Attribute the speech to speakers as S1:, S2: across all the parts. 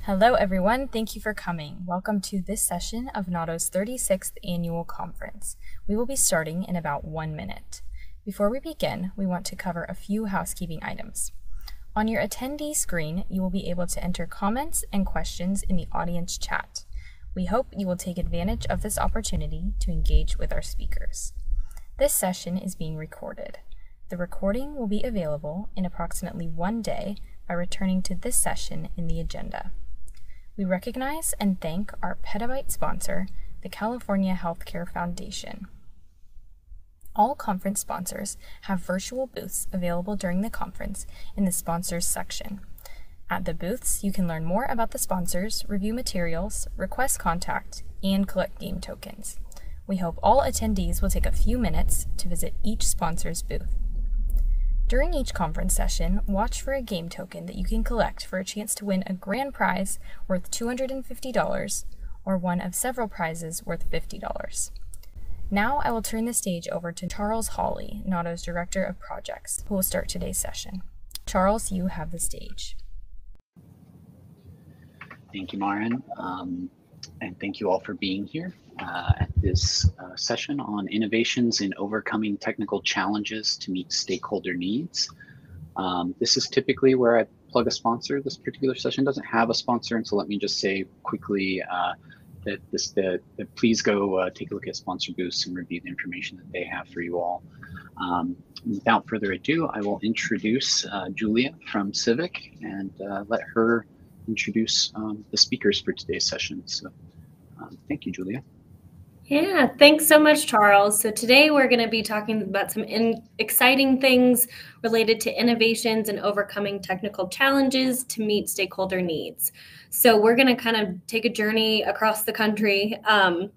S1: Hello everyone, thank you for coming. Welcome to this session of NAUTO's 36th Annual Conference. We will be starting in about 1 minute. Before we begin, we want to cover a few housekeeping items. On your attendee screen, you will be able to enter comments and questions in the audience chat. We hope you will take advantage of this opportunity to engage with our speakers. This session is being recorded. The recording will be available in approximately 1 day by returning to this session in the agenda. We recognize and thank our Petabyte sponsor, the California Healthcare Foundation. All conference sponsors have virtual booths available during the conference in the sponsors section. At the booths, you can learn more about the sponsors, review materials, request contact, and collect game tokens. We hope all attendees will take a few minutes to visit each sponsor's booth. During each conference session, watch for a game token that you can collect for a chance to win a grand prize worth $250 or one of several prizes worth $50. Now I will turn the stage over to Charles Hawley, NAUTO's Director of Projects, who will start today's session. Charles, you have the stage.
S2: Thank you, Maren, and thank you all for being here at this session on innovations in overcoming technical challenges to meet stakeholder needs. This is typically where I plug a sponsor. This particular session doesn't have a sponsor, and so let me just say quickly that please go take a look at sponsor booths and review the information that they have for you all. Without further ado, I will introduce Julia from Civic and let her introduce the speakers for today's session. So thank you, Julia.
S3: Yeah, thanks so much, Charles. So today we're going to be talking about some exciting things related to innovations and overcoming technical challenges to meet stakeholder needs. So we're going to kind of take a journey across the country, and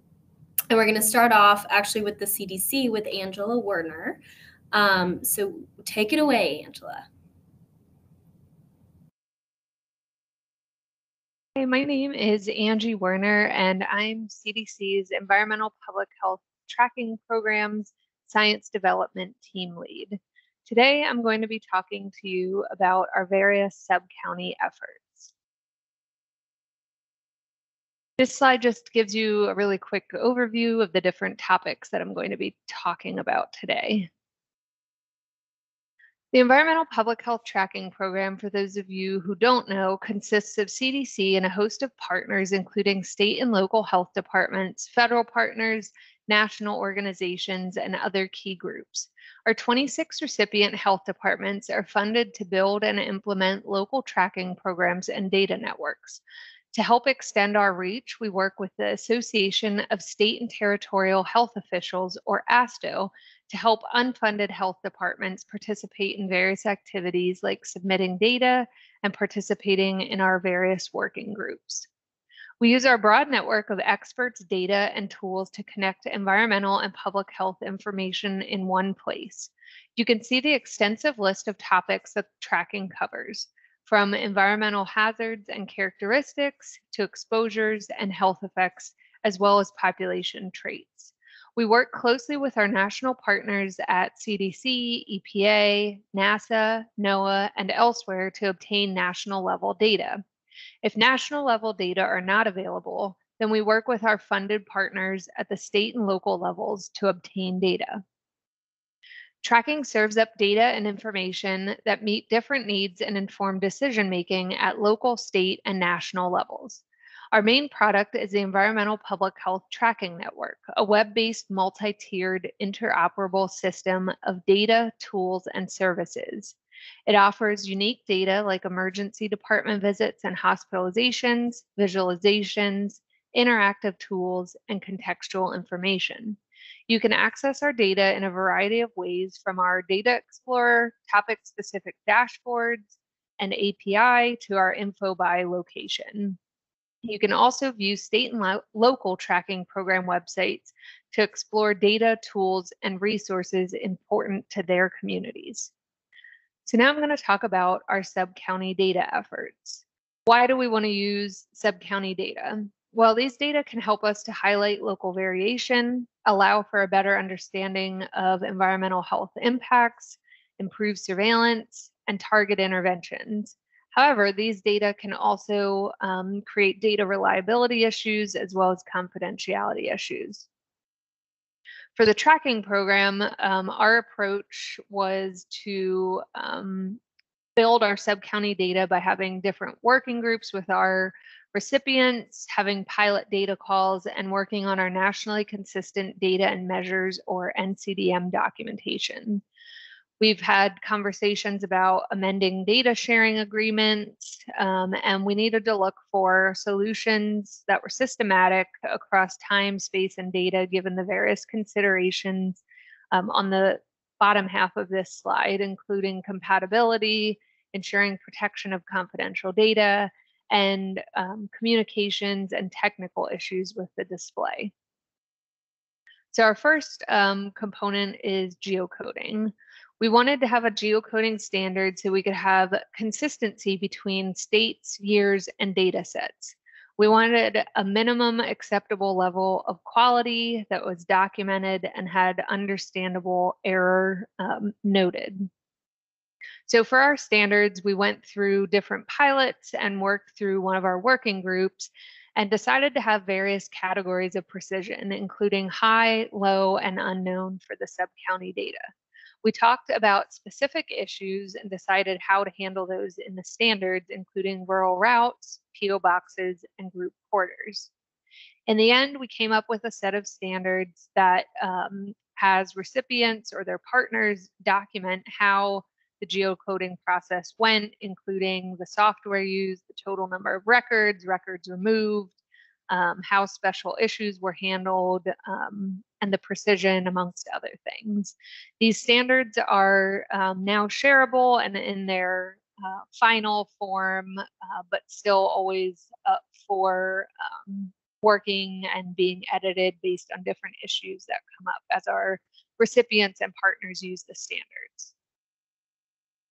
S3: we're going to start off actually with the CDC with Angela Werner. So take it away, Angela.
S4: Hey, my name is Angie Werner, and I'm CDC's Environmental Public Health Tracking Programs Science Development Team Lead. Today, I'm going to be talking to you about our various sub-county efforts. This slide just gives you a really quick overview of the different topics that I'm going to be talking about today. The Environmental Public Health Tracking Program, for those of you who don't know, consists of CDC and a host of partners, including state and local health departments, federal partners, national organizations, and other key groups. Our 26 recipient health departments are funded to build and implement local tracking programs and data networks. To help extend our reach, we work with the Association of State and Territorial Health Officials, or ASTO, to help unfunded health departments participate in various activities like submitting data and participating in our various working groups. We use our broad network of experts, data, and tools to connect environmental and public health information in one place. You can see the extensive list of topics that tracking covers, from environmental hazards and characteristics to exposures and health effects, as well as population traits. We work closely with our national partners at CDC, EPA, NASA, NOAA, and elsewhere to obtain national level data. If national level data are not available, then we work with our funded partners at the state and local levels to obtain data. Tracking serves up data and information that meet different needs and inform decision-making at local, state, and national levels. Our main product is the Environmental Public Health Tracking Network, a web-based, multi-tiered, interoperable system of data, tools, and services. It offers unique data like emergency department visits and hospitalizations, visualizations, interactive tools, and contextual information. You can access our data in a variety of ways, from our Data Explorer, topic-specific dashboards, and API to our info by location. You can also view state and local tracking program websites to explore data, tools, and resources important to their communities. So now I'm going to talk about our sub-county data efforts. Why do we want to use sub-county data? Well, these data can help us to highlight local variation, allow for a better understanding of environmental health impacts, improve surveillance, and target interventions. However, these data can also create data reliability issues as well as confidentiality issues. For the tracking program, our approach was to build our sub-county data by having different working groups with our recipients, having pilot data calls, and working on our nationally consistent data and measures, or NCDM, documentation. We've had conversations about amending data sharing agreements, and we needed to look for solutions that were systematic across time, space, and data, given the various considerations on the bottom half of this slide, including compatibility, ensuring protection of confidential data, and communications and technical issues with the display. So our first component is geocoding. We wanted to have a geocoding standard so we could have consistency between states, years, and data sets. We wanted a minimum acceptable level of quality that was documented and had understandable error noted. So for our standards, we went through different pilots and worked through one of our working groups and decided to have various categories of precision, including high, low, and unknown for the sub-county data. We talked about specific issues and decided how to handle those in the standards, including rural routes, PO boxes, and group quarters. In the end, we came up with a set of standards that has recipients or their partners document how the geocoding process went, including the software used, the total number of records, records removed, how special issues were handled, and the precision, amongst other things. These standards are now shareable and in their final form, but still always up for working and being edited based on different issues that come up as our recipients and partners use the standards.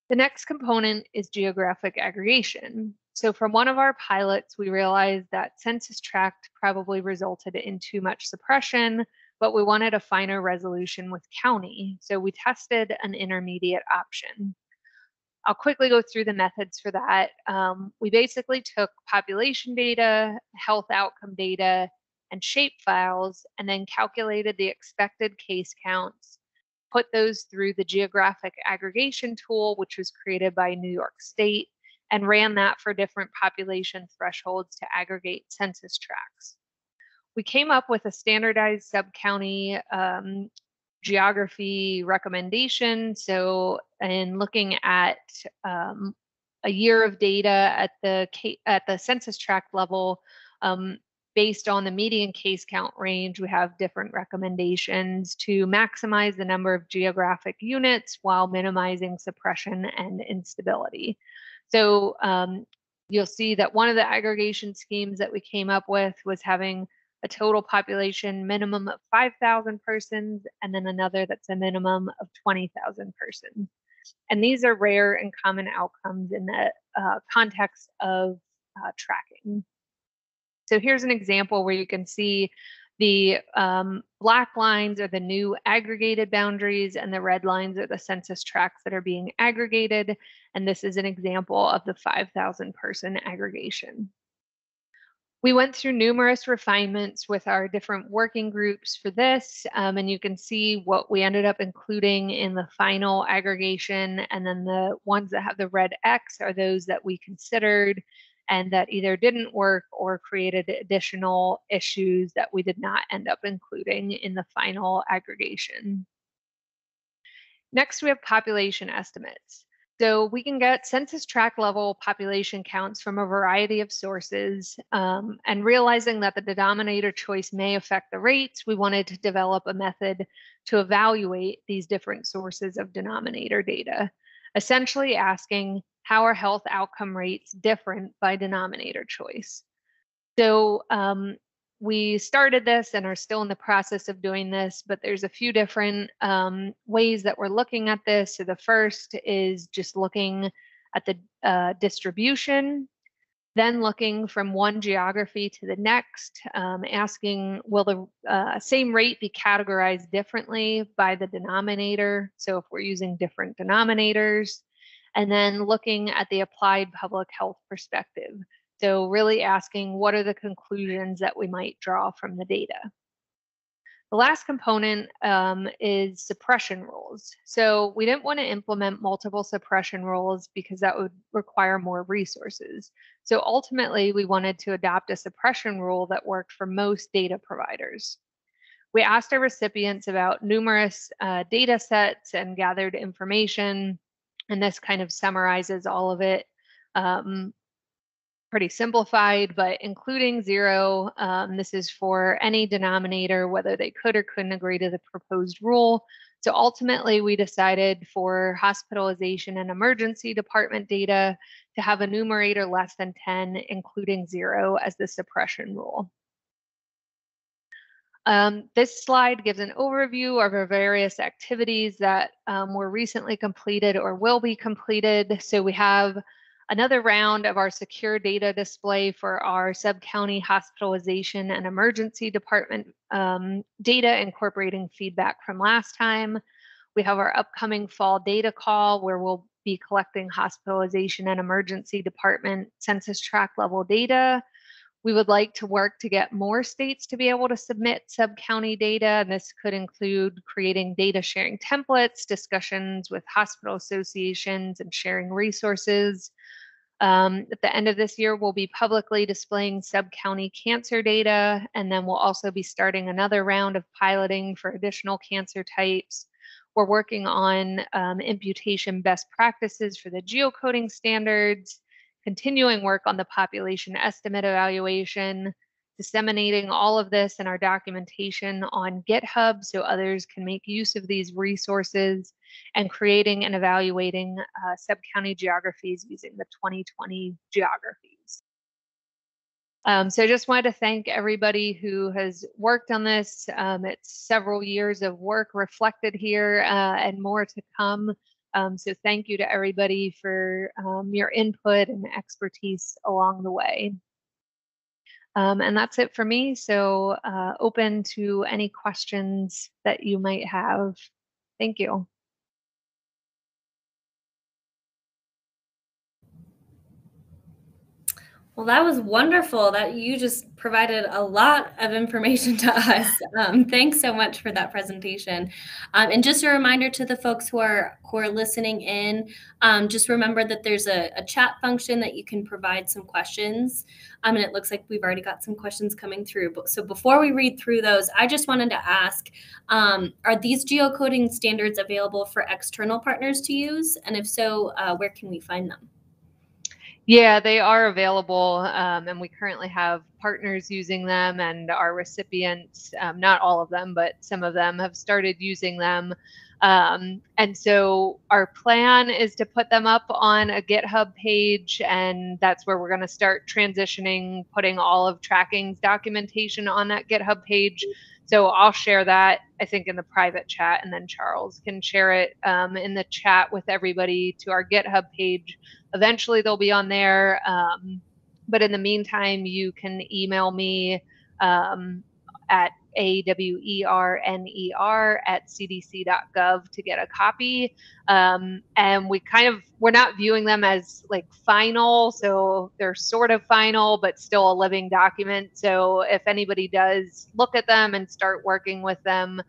S4: The next component is geographic aggregation. So from one of our pilots, we realized that census tract probably resulted in too much suppression, but we wanted a finer resolution with county. So we tested an intermediate option. I'll quickly go through the methods for that. We basically took population data, health outcome data, and shape files, and then calculated the expected case counts, put those through the geographic aggregation tool, which was created by New York State, and ran that for different population thresholds to aggregate census tracts. We came up with a standardized sub-county geography recommendation. So in looking at a year of data at the census tract level, based on the median case count range, we have different recommendations to maximize the number of geographic units while minimizing suppression and instability. So you'll see that one of the aggregation schemes that we came up with was having a total population minimum of 5,000 persons, and then another that's a minimum of 20,000 persons. And these are rare and common outcomes in the context of tracking. So here's an example where you can see the black lines are the new aggregated boundaries, and the red lines are the census tracts that are being aggregated. And this is an example of the 5,000 person aggregation. We went through numerous refinements with our different working groups for this, and you can see what we ended up including in the final aggregation. And then the ones that have the red X are those that we considered and that either didn't work or created additional issues that we did not end up including in the final aggregation. Next, we have population estimates. So we can get census tract level population counts from a variety of sources, and realizing that the denominator choice may affect the rates, we wanted to develop a method to evaluate these different sources of denominator data, essentially asking, how are health outcome rates different by denominator choice? So we started this and are still in the process of doing this, but there's a few different ways that we're looking at this. So the first is just looking at the distribution, then looking from one geography to the next, asking, will the same rate be categorized differently by the denominator? So if we're using different denominators, and then looking at the applied public health perspective. So really asking what are the conclusions that we might draw from the data. The last component is suppression rules. So we didn't want to implement multiple suppression rules because that would require more resources. So ultimately, we wanted to adopt a suppression rule that worked for most data providers. We asked our recipients about numerous data sets and gathered information, and this kind of summarizes all of it. Pretty simplified, but including 0, this is for any denominator, whether they could or couldn't agree to the proposed rule. So ultimately, we decided for hospitalization and emergency department data to have a numerator less than 10, including 0 as the suppression rule. This slide gives an overview of our various activities that were recently completed or will be completed. So we have another round of our secure data display for our sub-county hospitalization and emergency department data, incorporating feedback from last time. We have our upcoming fall data call where we'll be collecting hospitalization and emergency department census tract level data. We would like to work to get more states to be able to submit sub-county data, and this could include creating data sharing templates, discussions with hospital associations, and sharing resources. At the end of this year, we'll be publicly displaying sub-county cancer data, and then we'll also be starting another round of piloting for additional cancer types. We're working on imputation best practices for the geocoding standards, continuing work on the population estimate evaluation, disseminating all of this in our documentation on GitHub so others can make use of these resources, and creating and evaluating sub-county geographies using the 2020 geographies. So I just wanted to thank everybody who has worked on this. It's several years of work reflected here and more to come. So thank you to everybody for your input and expertise along the way. And that's it for me. So open to any questions that you might have. Thank you.
S3: Well, that was wonderful. That you just provided a lot of information to us. Thanks so much for that presentation. And just a reminder to the folks who are listening in, just remember that there's a chat function that you can provide some questions. And it looks like we've already got some questions coming through. So before we read through those, I just wanted to ask, are these geocoding standards available for external partners to use? And if so, where can we find them?
S4: Yeah, they are available, and we currently have partners using them, and our recipients, not all of them, but some of them have started using them. And so our plan is to put them up on a GitHub page, and that's where we're going to start transitioning, putting all of tracking's documentation on that GitHub page. So I'll share that, I think, in the private chat, and then Charles can share it in the chat with everybody to our GitHub page. Eventually they'll be on there, but in the meantime, you can email me at awerner@cdc.gov to get a copy. And we're not viewing them as like final, so they're sort of final, but still a living document. So if anybody does look at them and start working with them,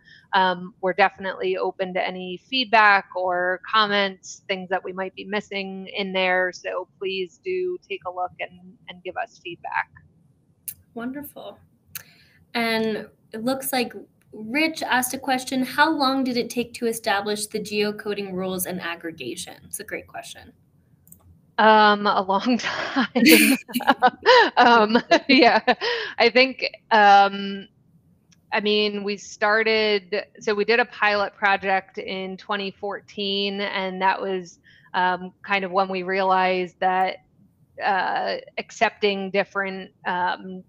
S4: we're definitely open to any feedback or comments, things that we might be missing in there. So please do take a look and give us feedback.
S3: Wonderful. And it looks like Rich asked a question, how long did it take to establish the geocoding rules and aggregation? It's a great question.
S4: A long time. Yeah, I think, I mean, we did a pilot project in 2014, and that was kind of when we realized that accepting different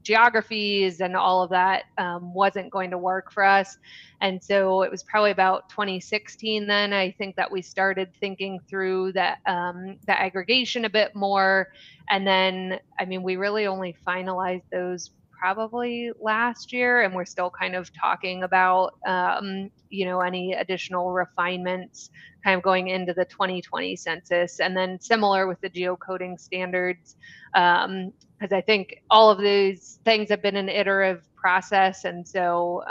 S4: geographies and all of that wasn't going to work for us. And so it was probably about 2016 then, I think, that we started thinking through that the aggregation a bit more. And then, I mean, we really only finalized those probably last year, and we're still kind of talking about, any additional refinements kind of going into the 2020 census. And then similar with the geocoding standards, because I think all of these things have been an iterative process. And so,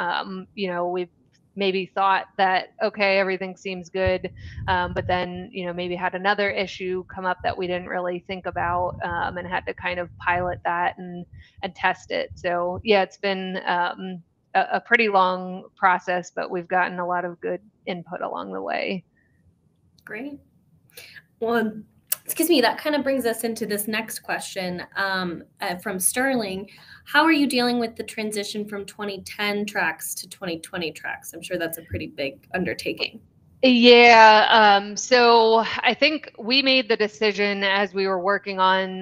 S4: we've maybe thought that, okay, everything seems good, but then, maybe had another issue come up that we didn't really think about, and had to kind of pilot that and test it. So yeah, it's been a pretty long process, but we've gotten a lot of good input along the way.
S3: Great. Well, excuse me, that kind of brings us into this next question from Sterling. How are you dealing with the transition from 2010 tracks to 2020 tracks? I'm sure that's a pretty big undertaking.
S4: Yeah, so I think we made the decision as we were working on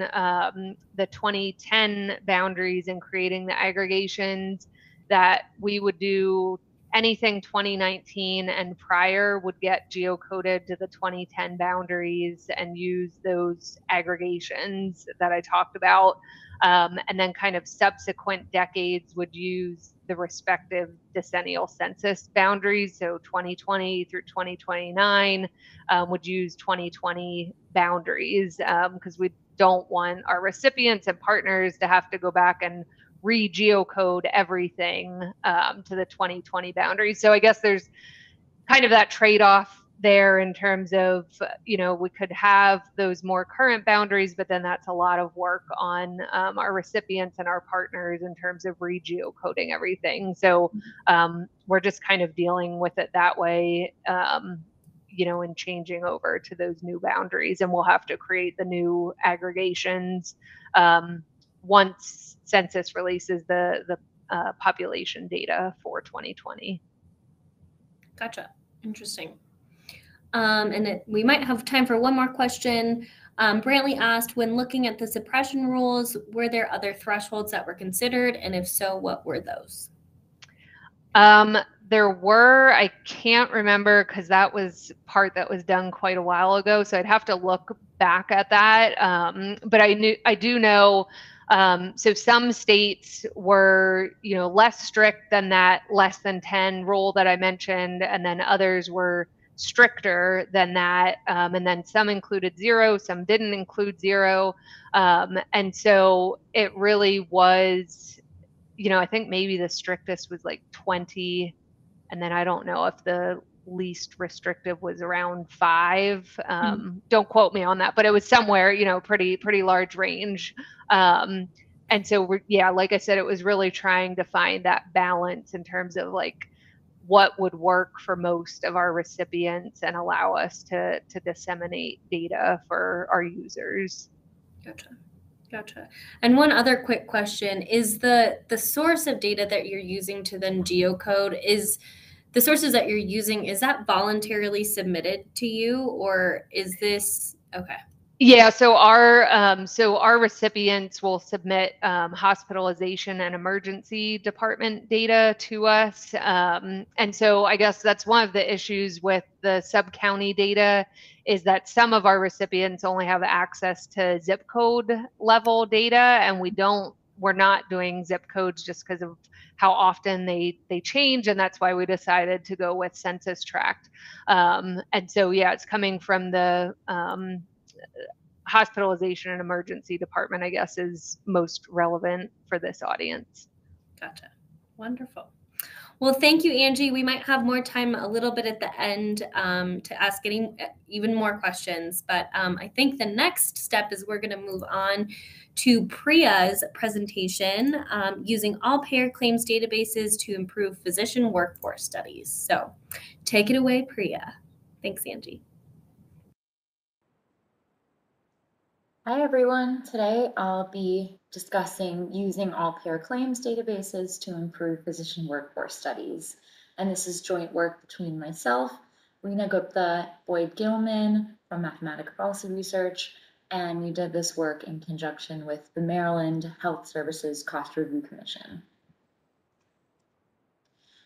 S4: the 2010 boundaries and creating the aggregations that we would do anything 2019 and prior would get geocoded to the 2010 boundaries and use those aggregations that I talked about. And then kind of subsequent decades would use the respective decennial census boundaries. So 2020 through 2029 would use 2020 boundaries, because we don't want our recipients and partners to have to go back and re-geocode everything to the 2020 boundaries. So I guess there's kind of that trade-off there in terms of, we could have those more current boundaries, but then that's a lot of work on our recipients and our partners in terms of re-geocoding everything. So we're just kind of dealing with it that way, and changing over to those new boundaries. And we'll have to create the new aggregations once census releases the population data for 2020.
S3: Gotcha. Interesting. We might have time for one more question. Brantley asked, when looking at the suppression rules, were there other thresholds that were considered? And if so, what were those?
S4: There were. I can't remember because that was part that was done quite a while ago. So I'd have to look back at that. But I do know. So some states were, less strict than that less than 10 rule that I mentioned, and then others were stricter than that. And then some included 0, some didn't include 0. And so it really was, I think maybe the strictest was like 20. And then I don't know if the least restrictive was around 5. Don't quote me on that, but it was somewhere, pretty large range. And so like I said, it was really trying to find that balance in terms of like what would work for most of our recipients and allow us to disseminate data for our users.
S3: Gotcha. And one other quick question is the source of data that you're using to then geocode, is the sources that you're using, is that voluntarily submitted to you, or is this okay?
S4: Yeah, so our recipients will submit hospitalization and emergency department data to us, and so I guess that's one of the issues with the sub-county data is that some of our recipients only have access to zip code level data, and we're not doing zip codes just because of how often they change, and that's why we decided to go with census tract. And so it's coming from the hospitalization and emergency department, I guess, is most relevant for this audience.
S3: Gotcha. Wonderful. Well, thank you, Angie. We might have more time a little bit at the end to ask even more questions, but I think the next step is we're going to move on to Priya's presentation using all payer claims databases to improve physician workforce studies. So take it away, Priya. Thanks, Angie.
S5: Hi, everyone. Today I'll be discussing using all payer claims databases to improve physician workforce studies. And this is joint work between myself, Reena Gupta, Boyd Gilman from Mathematica Policy Research, and we did this work in conjunction with the Maryland Health Services Cost Review Commission.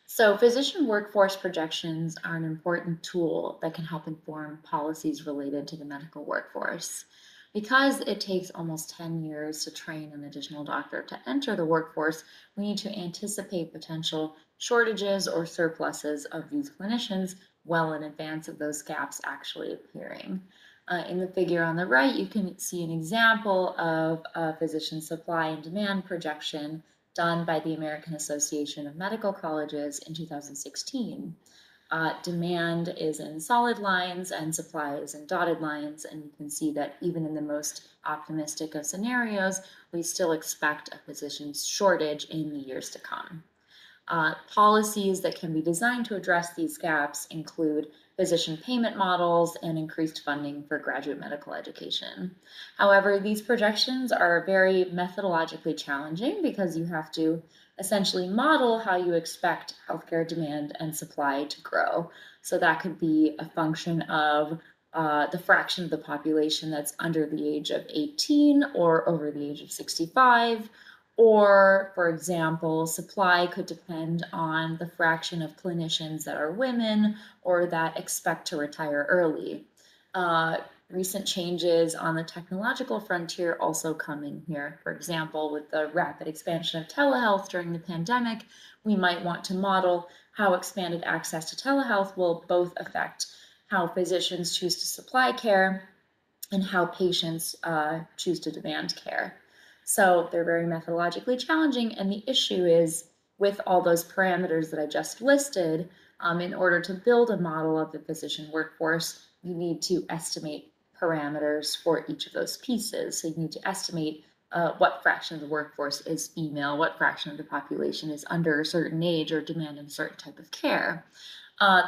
S5: So physician workforce projections are an important tool that can help inform policies related to the medical workforce. Because it takes almost 10 years to train an additional doctor to enter the workforce, we need to anticipate potential shortages or surpluses of these clinicians well in advance of those gaps actually appearing. In the figure on the right, you can see an example of a physician supply and demand projection done by the American Association of Medical Colleges in 2016. Demand is in solid lines and supply is in dotted lines, and you can see that even in the most optimistic of scenarios, we still expect a physician shortage in the years to come. Policies that can be designed to address these gaps include physician payment models and increased funding for graduate medical education. However, these projections are very methodologically challenging because you have to essentially model how you expect healthcare demand and supply to grow. So that could be a function of the fraction of the population that's under the age of 18 or over the age of 65. Or, for example, supply could depend on the fraction of clinicians that are women or that expect to retire early. Recent changes on the technological frontier also come in here. For example, with the rapid expansion of telehealth during the pandemic, we might want to model how expanded access to telehealth will both affect how physicians choose to supply care and how patients choose to demand care. So they're very methodologically challenging, and the issue is with all those parameters that I just listed, in order to build a model of the physician workforce, you need to estimate parameters for each of those pieces. So you need to estimate what fraction of the workforce is female, what fraction of the population is under a certain age or demanding a certain type of care.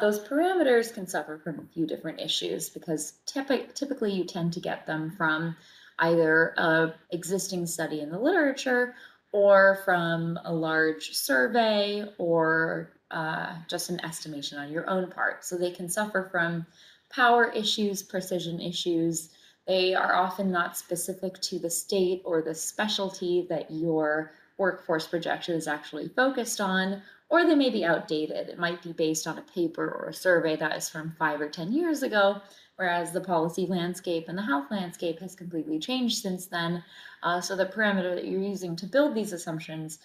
S5: Those parameters can suffer from a few different issues because typically you tend to get them from either an existing study in the literature or from a large survey or just an estimation on your own part. So they can suffer from power issues, precision issues. They are often not specific to the state or the specialty that your workforce projection is actually focused on, or they may be outdated. It might be based on a paper or a survey that is from 5 or 10 years ago, whereas the policy landscape and the health landscape has completely changed since then. So the parameter that you're using to build these assumptions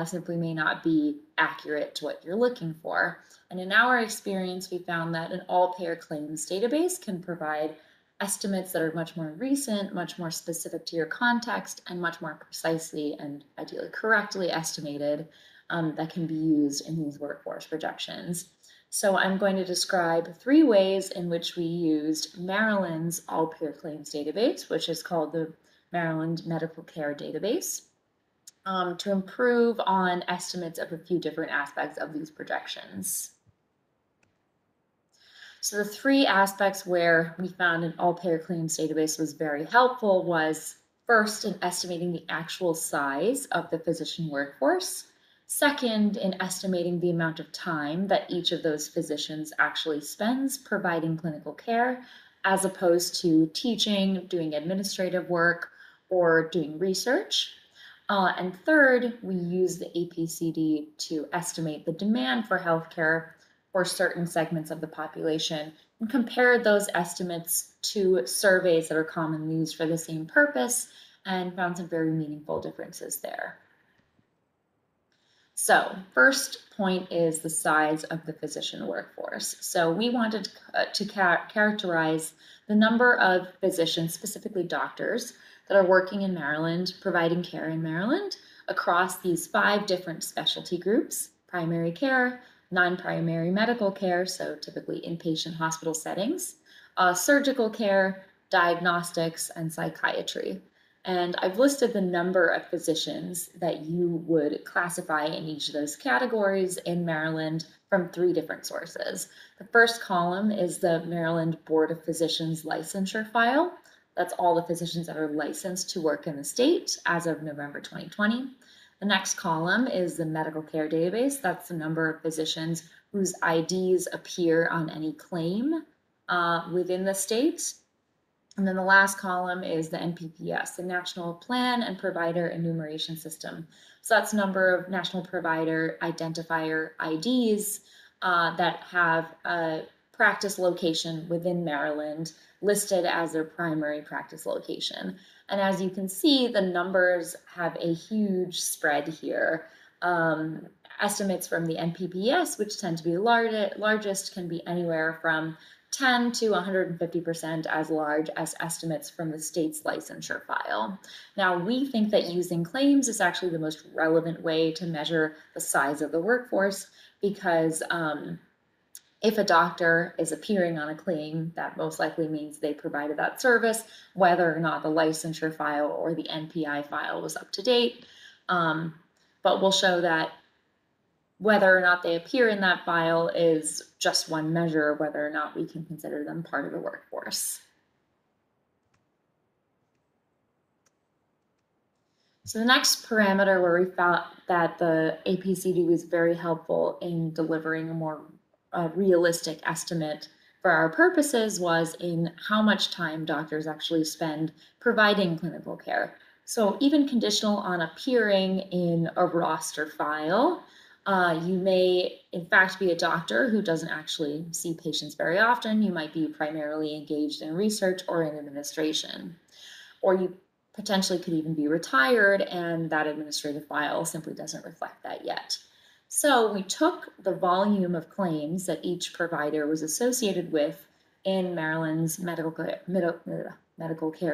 S5: simply may not be accurate to what you're looking for. And in our experience, we found that an all-payer claims database can provide estimates that are much more recent, much more specific to your context, and much more precisely and ideally correctly estimated that can be used in these workforce projections. So I'm going to describe 3 ways in which we used Maryland's all-payer claims database, which is called the Maryland Medical Care Database, to improve on estimates of a few different aspects of these projections. So the 3 aspects where we found an all-payer claims database was very helpful was first in estimating the actual size of the physician workforce, second in estimating the amount of time that each of those physicians actually spends providing clinical care, as opposed to teaching, doing administrative work, or doing research. And third, we use the APCD to estimate the demand for healthcare for certain segments of the population and compare those estimates to surveys that are commonly used for the same purpose and found some very meaningful differences there. So first point is the size of the physician workforce. So we wanted to characterize the number of physicians, specifically doctors, that are working in Maryland, providing care in Maryland across these 5 different specialty groups: primary care, non-primary medical care, so typically inpatient hospital settings, surgical care, diagnostics, and psychiatry. And I've listed the number of physicians that you would classify in each of those categories in Maryland from 3 different sources. The first column is the Maryland Board of Physicians licensure file. That's all the physicians that are licensed to work in the state as of November 2020. The next column is the medical care database. That's the number of physicians whose IDs appear on any claim within the state. And then the last column is the NPPS, the National Plan and Provider Enumeration System. So that's number of national provider identifier IDs that have a practice location within Maryland listed as their primary practice location. And as you can see, the numbers have a huge spread here. Estimates from the NPPS, which tend to be the largest, can be anywhere from 10 to 150% as large as estimates from the state's licensure file. Now, we think that using claims is actually the most relevant way to measure the size of the workforce, because if a doctor is appearing on a claim, that most likely means they provided that service, whether or not the licensure file or the NPI file was up to date. But we'll show that whether or not they appear in that file is just one measure of whether or not we can consider them part of the workforce. So the next parameter where we found that the APCD was very helpful in delivering a more realistic estimate for our purposes was in how much time doctors actually spend providing clinical care. So even conditional on appearing in a roster file, you may, in fact, be a doctor who doesn't actually see patients very often. You might be primarily engaged in research or in administration. Or you potentially could even be retired, and that administrative file simply doesn't reflect that yet. So we took the volume of claims that each provider was associated with in Maryland's medical care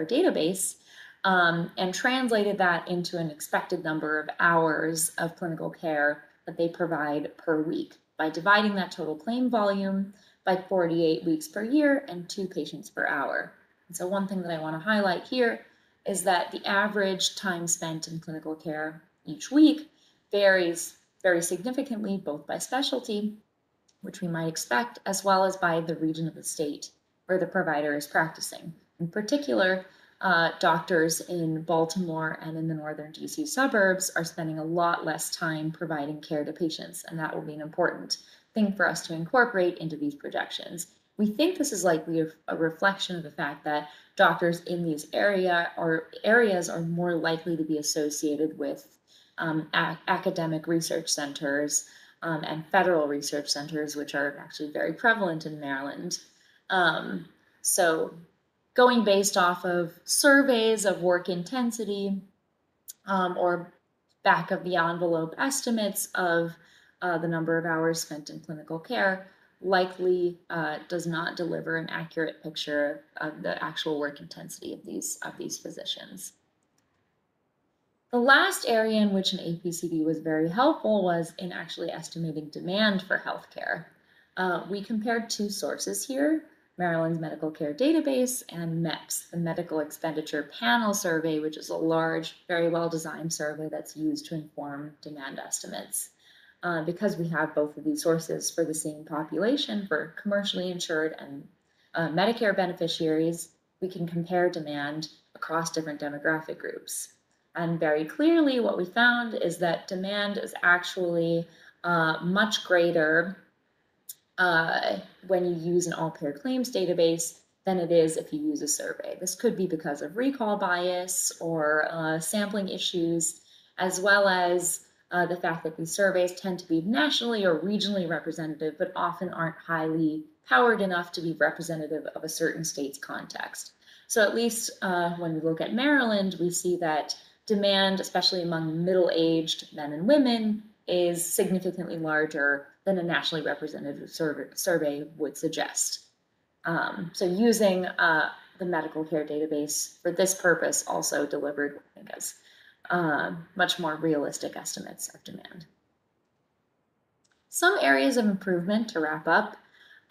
S5: database, and translated that into an expected number of hours of clinical care that they provide per week by dividing that total claim volume by 48 weeks per year and 2 patients per hour. And so one thing that I want to highlight here is that the average time spent in clinical care each week varies very significantly, both by specialty, which we might expect, as well as by the region of the state where the provider is practicing. In particular, doctors in Baltimore and in the northern DC suburbs are spending a lot less time providing care to patients, and that will be an important thing for us to incorporate into these projections. We think this is likely a reflection of the fact that doctors in these areas are more likely to be associated with academic research centers and federal research centers, which are actually very prevalent in Maryland. So going based off of surveys of work intensity or back of the envelope estimates of the number of hours spent in clinical care likely does not deliver an accurate picture of the actual work intensity of these physicians. The last area in which an APCD was very helpful was in actually estimating demand for healthcare. We compared 2 sources here, Maryland's Medical Care Database and MEPS, the Medical Expenditure Panel Survey, which is a large, very well-designed survey that's used to inform demand estimates. Because we have both of these sources for the same population, for commercially insured and Medicare beneficiaries, we can compare demand across different demographic groups. And very clearly what we found is that demand is actually much greater when you use an all-payer claims database than it is if you use a survey. This could be because of recall bias or sampling issues, as well as the fact that these surveys tend to be nationally or regionally representative, but often aren't highly powered enough to be representative of a certain state's context. So at least when we look at Maryland, we see that demand, especially among middle-aged men and women, is significantly larger than a nationally representative survey would suggest. So using the medical care database for this purpose also delivered, I think, as much more realistic estimates of demand. Some areas of improvement to wrap up,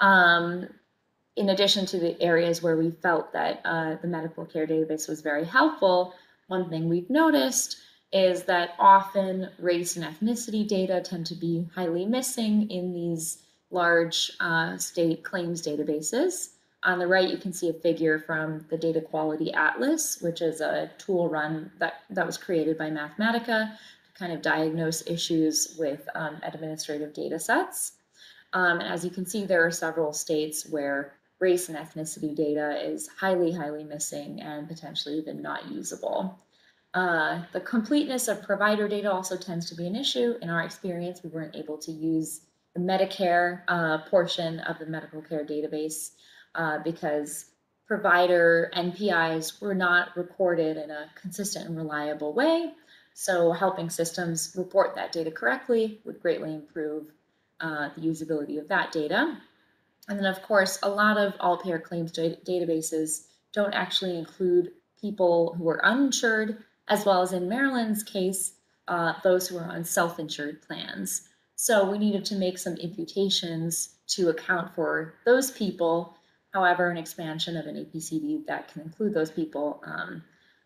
S5: in addition to the areas where we felt that the medical care database was very helpful, one thing we've noticed is that often race and ethnicity data tend to be highly missing in these large state claims databases. On the right, you can see a figure from the Data Quality Atlas, which is a tool run that was created by Mathematica to kind of diagnose issues with administrative data sets. As you can see, there are several states where race and ethnicity data is highly, highly missing and potentially even not usable. The completeness of provider data also tends to be an issue. In our experience, we weren't able to use the Medicare portion of the medical care database because provider NPIs were not recorded in a consistent and reliable way. So helping systems report that data correctly would greatly improve the usability of that data. And then, of course, a lot of all-payer claims databases don't actually include people who are uninsured, as well as in Maryland's case, those who are on self-insured plans. So we needed to make some imputations to account for those people. However, an expansion of an APCD that can include those people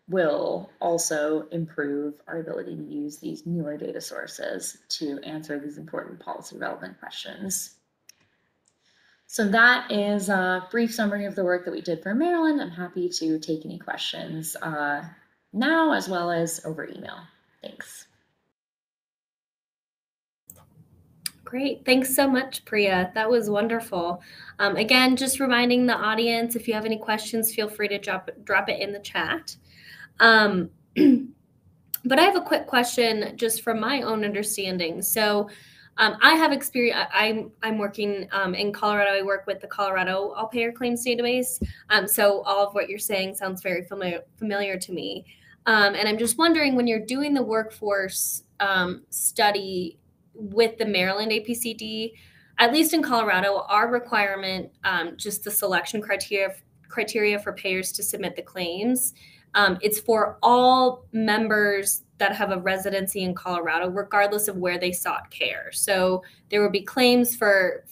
S5: will also improve our ability to use these newer data sources to answer these important policy relevant questions. So that is a brief summary of the work that we did for Maryland. I'm happy to take any questions now as well as over email. Thanks.
S3: Great. Thanks so much, Priya. That was wonderful. Again, just reminding the audience, if you have any questions, feel free to drop it in the chat. But I have a quick question just from my own understanding. So I have experience, I'm working in Colorado. I work with the Colorado All-Payer Claims Database. So all of what you're saying sounds very familiar to me. And I'm just wondering, when you're doing the workforce study with the Maryland APCD, at least in Colorado, our requirement, just the selection criteria for payers to submit the claims, it's for all members that have a residency in Colorado, regardless of where they sought care. So there will be claims for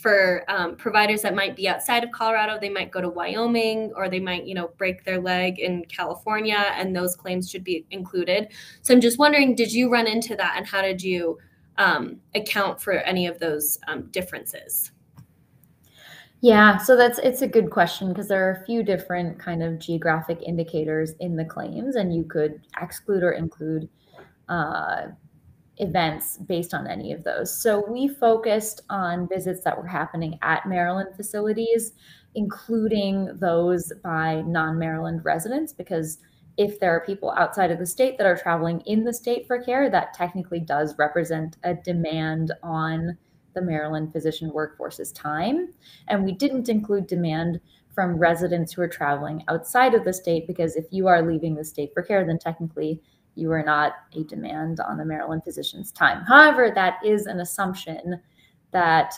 S3: providers that might be outside of Colorado. They might go to Wyoming, or they might, break their leg in California, and those claims should be included. So I'm just wondering, did you run into that, and how did you account for any of those differences?
S5: Yeah, so it's a good question, because there are a few different kind of geographic indicators in the claims, and you could exclude or include events based on any of those. So we focused on visits that were happening at Maryland facilities, including those by non-Maryland residents, because if there are people outside of the state that are traveling in the state for care, that technically does represent a demand on the Maryland physician workforce's time. And we didn't include demand from residents who are traveling outside of the state, because if you are leaving the state for care, then technically you are not a demand on the Maryland physician's time. However, that is an assumption that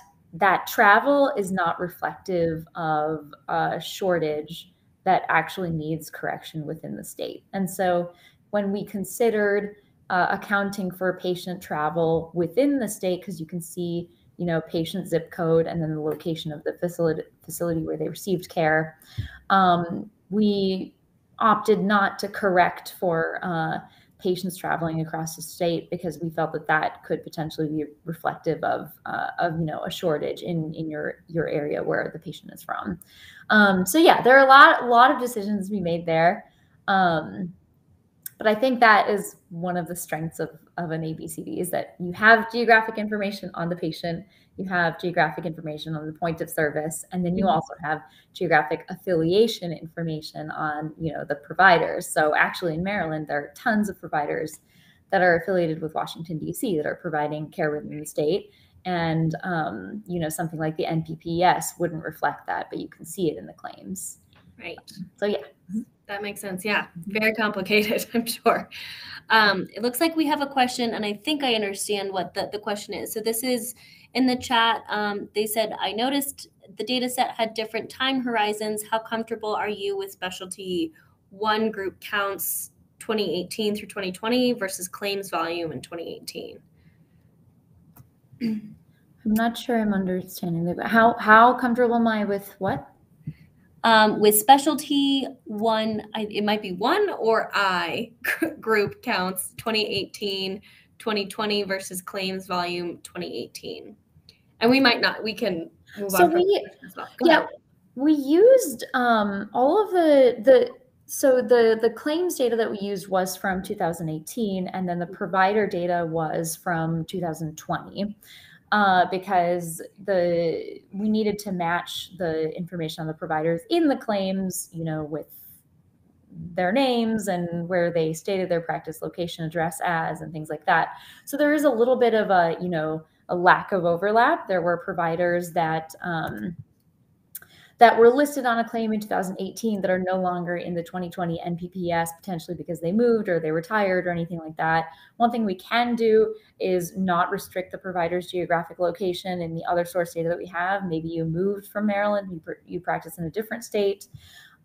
S5: travel is not reflective of a shortage that actually needs correction within the state. And so when we considered accounting for patient travel within the state, because you can see, patient zip code and then the location of the facility where they received care, we opted not to correct for patients traveling across the state, because we felt that could potentially be reflective of a shortage in your area where the patient is from. So yeah, there are a lot of decisions we made there. But I think that is one of the strengths of an ABCD, is that you have geographic information on the patient, you have geographic information on the point of service, and then you also have geographic affiliation information on, the providers. So actually in Maryland, there are tons of providers that are affiliated with Washington, D.C. that are providing care within the state. And, something like the NPPS wouldn't reflect that, but you can see it in the claims.
S3: Right.
S5: So yeah.
S3: That makes sense. Yeah, very complicated, I'm sure. It looks like we have a question, and I think I understand what the question is. So this is in the chat. They said, I noticed the data set had different time horizons. How comfortable are you with specialty 1 group counts 2018 through 2020 versus claims volume in 2018?
S5: I'm not sure I'm understanding that. How comfortable am I with what?
S3: With specialty 1, it might be 1 or I group counts 2018, 2020 versus claims volume 2018. And we might not, we can move on. As well.
S5: Yeah, we used all of the claims data that we used was from 2018, and then the provider data was from 2020. Because we needed to match the information on the providers in the claims, with their names and where they stated their practice location, address as, and things like that. So there is a little bit of a lack of overlap. There were providers that that were listed on a claim in 2018 that are no longer in the 2020 NPPS, potentially because they moved or they retired or anything like that. One thing we can do is not restrict the provider's geographic location in the other source data that we have. Maybe you moved from Maryland, you practice in a different state.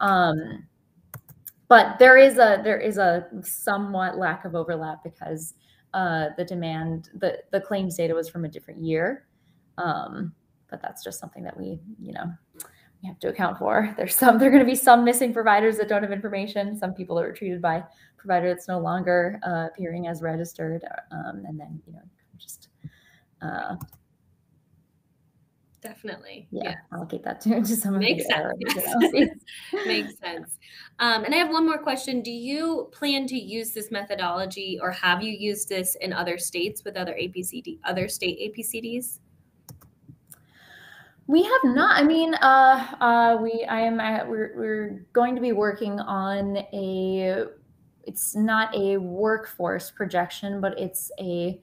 S5: But there is a somewhat lack of overlap because the claims data was from a different year. But that's just something that we have to account for. There are going to be some missing providers that don't have information. Some people that were treated by a provider that's no longer appearing as registered. And then, just
S3: definitely.
S5: Yeah, allocate that to some
S3: Makes
S5: of the
S3: sense. Makes sense. And I have one more question. Do you plan to use this methodology, or have you used this in other states with other state APCDs?
S5: We have not. I mean, we're going to be working on it's not a workforce projection, but it's a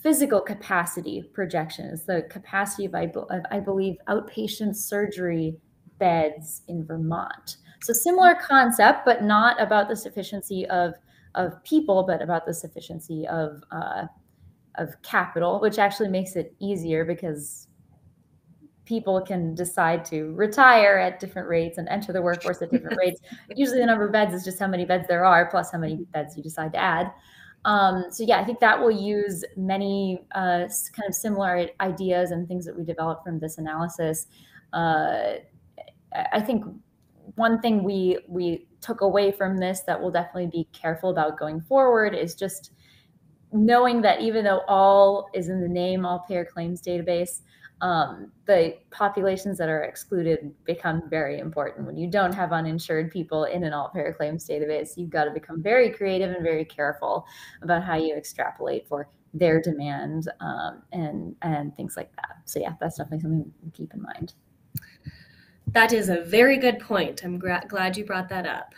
S5: physical capacity projection. It's the capacity of, I believe, outpatient surgery beds in Vermont. So similar concept, but not about the sufficiency of people, but about the sufficiency of capital, which actually makes it easier because people can decide to retire at different rates and enter the workforce at different rates. Usually the number of beds is just how many beds there are plus how many beds you decide to add. So yeah, I think that will use many kind of similar ideas and things that we developed from this analysis. I think one thing we took away from this that we'll definitely be careful about going forward is just knowing that even though all is in the name, all payer claims database, the populations that are excluded become very important. When you don't have uninsured people in an all payer claims database, you've got to become very creative and very careful about how you extrapolate for their demand and things like that. So yeah, that's definitely something to keep in mind.
S3: That is a very good point. I'm glad you brought that up.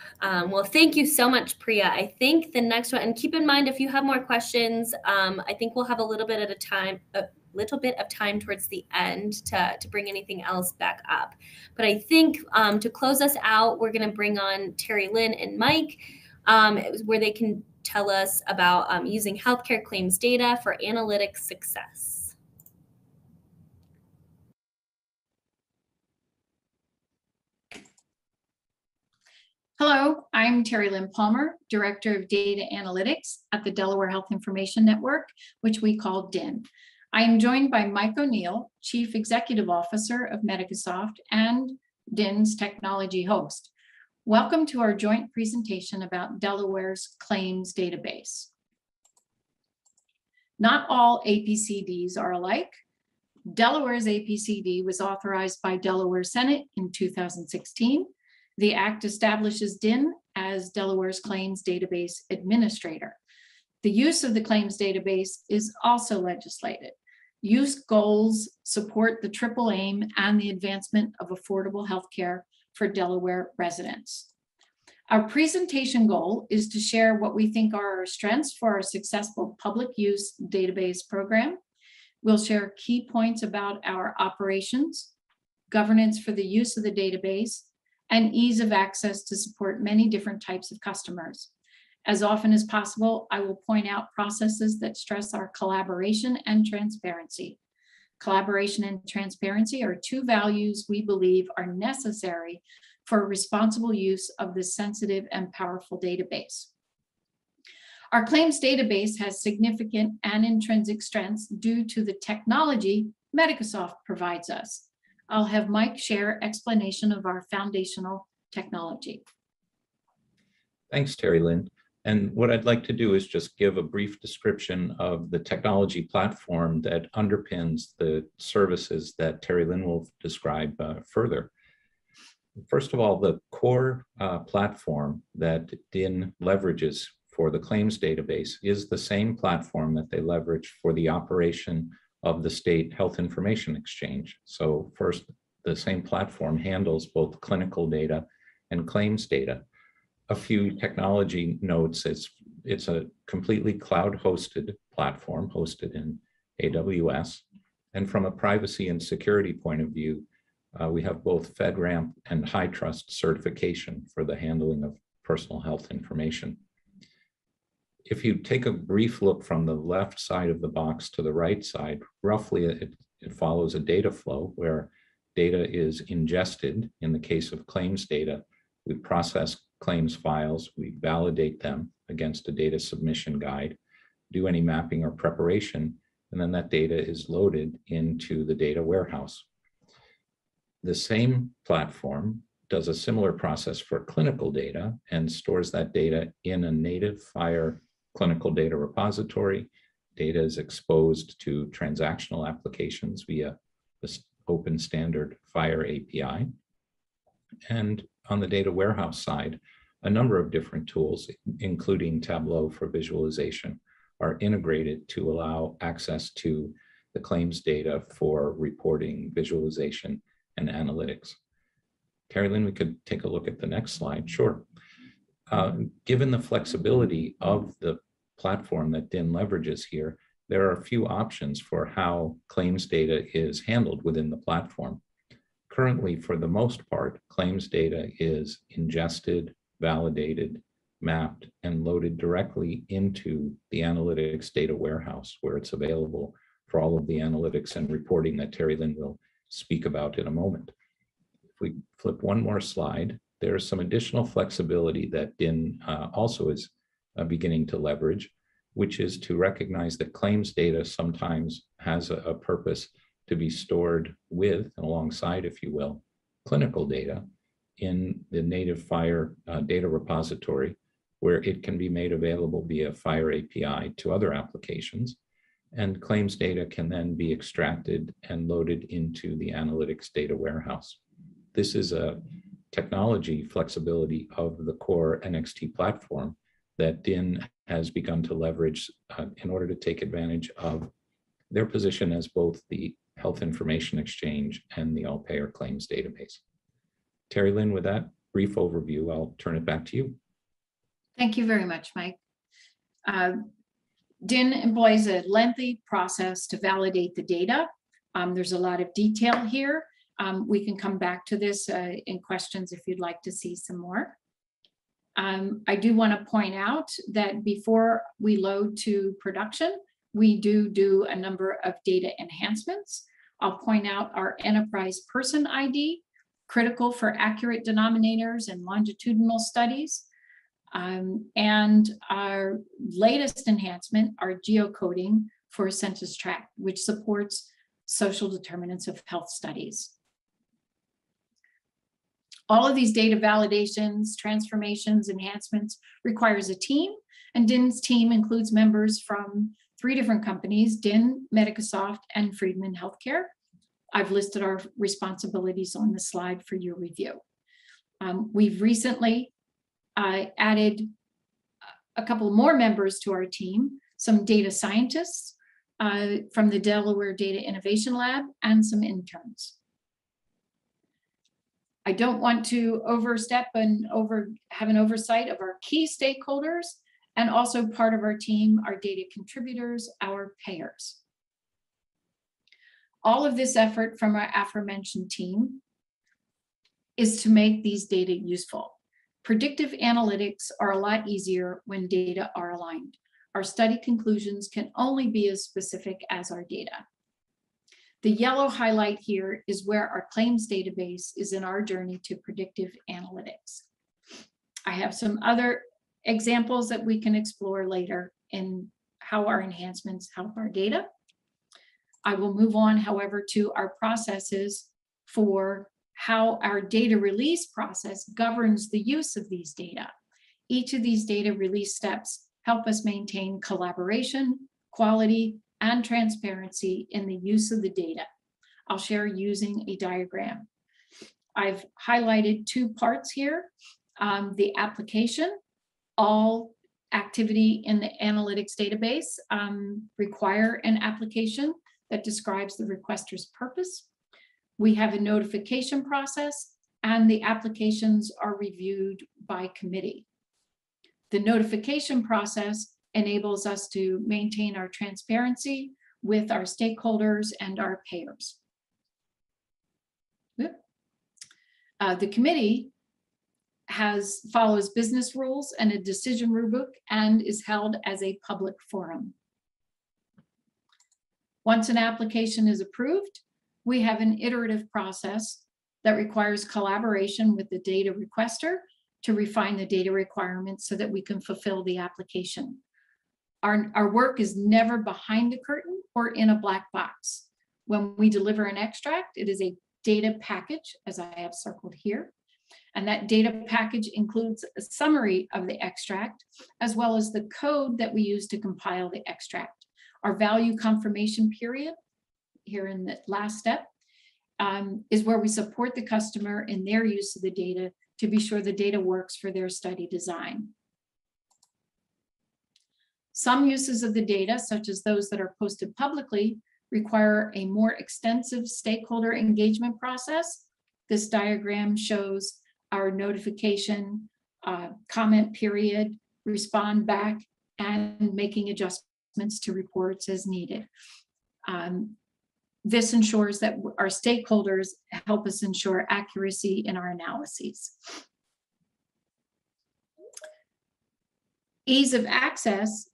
S3: Well, thank you so much, Priya. I think the next one, and keep in mind, if you have more questions, I think we'll have a little bit of time towards the end to bring anything else back up. But I think to close us out, we're going to bring on Terri, Lynn, and Mike, where they can tell us about using healthcare claims data for analytic success.
S6: Hello, I'm Terri Lynn Palmer, Director of Data Analytics at the Delaware Health Information Network, which we call DIN. I am joined by Mike O'Neill, Chief Executive Officer of MedicaSoft and DIN's technology host. Welcome to our joint presentation about Delaware's claims database. Not all APCDs are alike. Delaware's APCD was authorized by Delaware Senate in 2016. The Act establishes DIN as Delaware's claims database administrator. The use of the claims database is also legislated. Use goals support the triple aim and the advancement of affordable healthcare for Delaware residents. Our presentation goal is to share what we think are our strengths for our successful public use database program. We'll share key points about our operations, governance for the use of the database, and ease of access to support many different types of customers. As often as possible, I will point out processes that stress our collaboration and transparency. Collaboration and transparency are two values we believe are necessary for responsible use of this sensitive and powerful database. Our claims database has significant and intrinsic strengths due to the technology MedicaSoft provides us. I'll have Mike share explanation of our foundational technology.
S7: Thanks, Terri Lynn. And what I'd like to do is just give a brief description of the technology platform that underpins the services that Terri Lynn will describe further. First of all, the core platform that DIN leverages for the claims database is the same platform that they leverage for the operation of the state health information exchange. So first, the same platform handles both clinical data and claims data. A few technology notes: it's a completely cloud-hosted platform, hosted in AWS. And from a privacy and security point of view, We have both FedRAMP and High Trust certification for the handling of personal health information. If you take a brief look from the left side of the box to the right side, roughly it follows a data flow where data is ingested. In the case of claims data, we process claims files, we validate them against a data submission guide, do any mapping or preparation, and then that data is loaded into the data warehouse. The same platform does a similar process for clinical data and stores that data in a native FHIR clinical data repository. Data is exposed to transactional applications via the open standard FHIR API. And on the data warehouse side, a number of different tools, including Tableau for visualization, are integrated to allow access to the claims data for reporting, visualization, and analytics. Terri Lynn, we could take a look at the next slide. Sure. Given the flexibility of the platform that DIN leverages here, there are a few options for how claims data is handled within the platform. Currently, for the most part, claims data is ingested, validated, mapped, and loaded directly into the analytics data warehouse, where it's available for all of the analytics and reporting that Terri Lynn will speak about in a moment. If we flip one more slide, there's some additional flexibility that DIN also is beginning to leverage, which is to recognize that claims data sometimes has a purpose to be stored with and alongside, if you will, clinical data in the native FHIR data repository, where it can be made available via FHIR API to other applications. And claims data can then be extracted and loaded into the analytics data warehouse. This is a technology flexibility of the core NXT platform that DIN has begun to leverage in order to take advantage of their position as both the Health Information Exchange and the all-payer claims database. Terri Lynn, with that brief overview, I'll turn it back to you.
S6: Thank you very much, Mike. DIN employs a lengthy process to validate the data. There's a lot of detail here. We can come back to this in questions if you'd like to see some more. I do want to point out that before we load to production, we do a number of data enhancements. I'll point out our enterprise person ID, critical for accurate denominators and longitudinal studies. And our latest enhancement, our geocoding for census tract, which supports social determinants of health studies. All of these data validations, transformations, enhancements requires a team, and DIN's team includes members from 3 different companies, DIN, MedicaSoft, and Friedman Healthcare. I've listed our responsibilities on the slide for your review. We've recently added a couple more members to our team, some data scientists from the Delaware Data Innovation Lab, and some interns. I don't want to overstep and have an oversight of our key stakeholders, and also part of our team, our data contributors, our payers. All of this effort from our aforementioned team is to make these data useful. Predictive analytics are a lot easier when data are aligned. Our study conclusions can only be as specific as our data. The yellow highlight here is where our claims database is in our journey to predictive analytics. I have some other examples that we can explore later in how our enhancements help our data. I will move on, however, to our processes for how our data release process governs the use of these data. Each of these data release steps help us maintain collaboration, quality, and transparency in the use of the data. I'll share using a diagram. I've highlighted 2 parts here. The application, all activity in the analytics database require an application that describes the requester's purpose. We have a notification process, and the applications are reviewed by committee. The notification process enables us to maintain our transparency with our stakeholders and our payers. The committee follows business rules and a decision rubric and is held as a public forum. Once an application is approved, we have an iterative process that requires collaboration with the data requester to refine the data requirements so that we can fulfill the application. Our work is never behind the curtain or in a black box. When we deliver an extract, it is a data package, as I have circled here. And that data package includes a summary of the extract, as well as the code that we use to compile the extract. Our value confirmation period, here in the last step, is where we support the customer in their use of the data to be sure the data works for their study design. Some uses of the data, such as those that are posted publicly, require a more extensive stakeholder engagement process. This diagram shows our notification, comment period, respond back, and making adjustments to reports as needed. This ensures that our stakeholders help us ensure accuracy in our analyses. Ease of access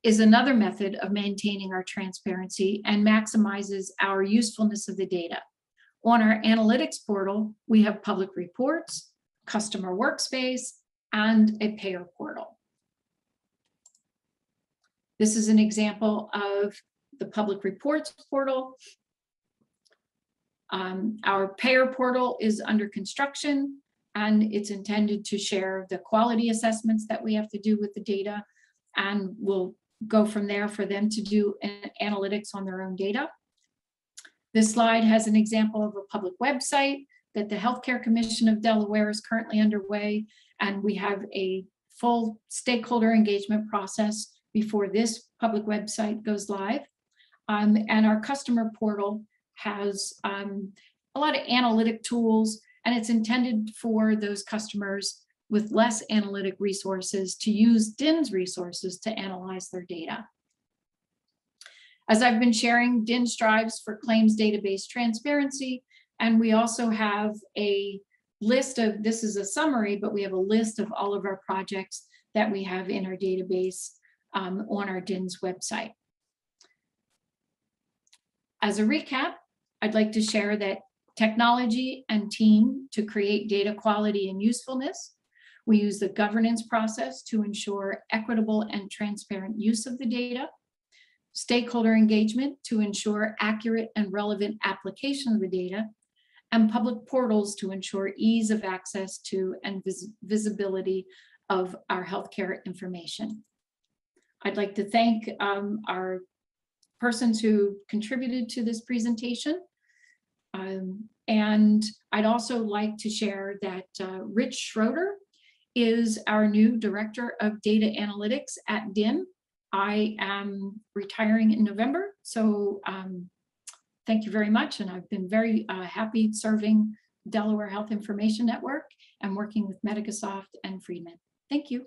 S6: is another method of maintaining our transparency and maximizes our usefulness of the data. On our analytics portal, we have public reports, customer workspace, and a payer portal. This is an example of the public reports portal. Our payer portal is under construction, and it's intended to share the quality assessments that we have to do with the data, and we'll go from there for them to do analytics on their own data. This slide has an example of a public website that the Healthcare Commission of Delaware is currently underway, and we have a full stakeholder engagement process before this public website goes live. And our customer portal has a lot of analytic tools, and it's intended for those customers with less analytic resources to use DIN's resources to analyze their data. As I've been sharing, DIN strives for claims database transparency, and we also have a list of, this is a summary, but we have a list of all of our projects that we have in our database on our DIN's website. As a recap, I'd like to share that technology and team to create data quality and usefulness. We use the governance process to ensure equitable and transparent use of the data. Stakeholder engagement to ensure accurate and relevant application of the data, and public portals to ensure ease of access to and visibility of our healthcare information. I'd like to thank our persons who contributed to this presentation. And I'd also like to share that Rich Schroeder is our new Director of Data Analytics at DIN. I am retiring in November, so thank you very much. And I've been very happy serving Delaware Health Information Network and working with MedicaSoft and Friedman. Thank you.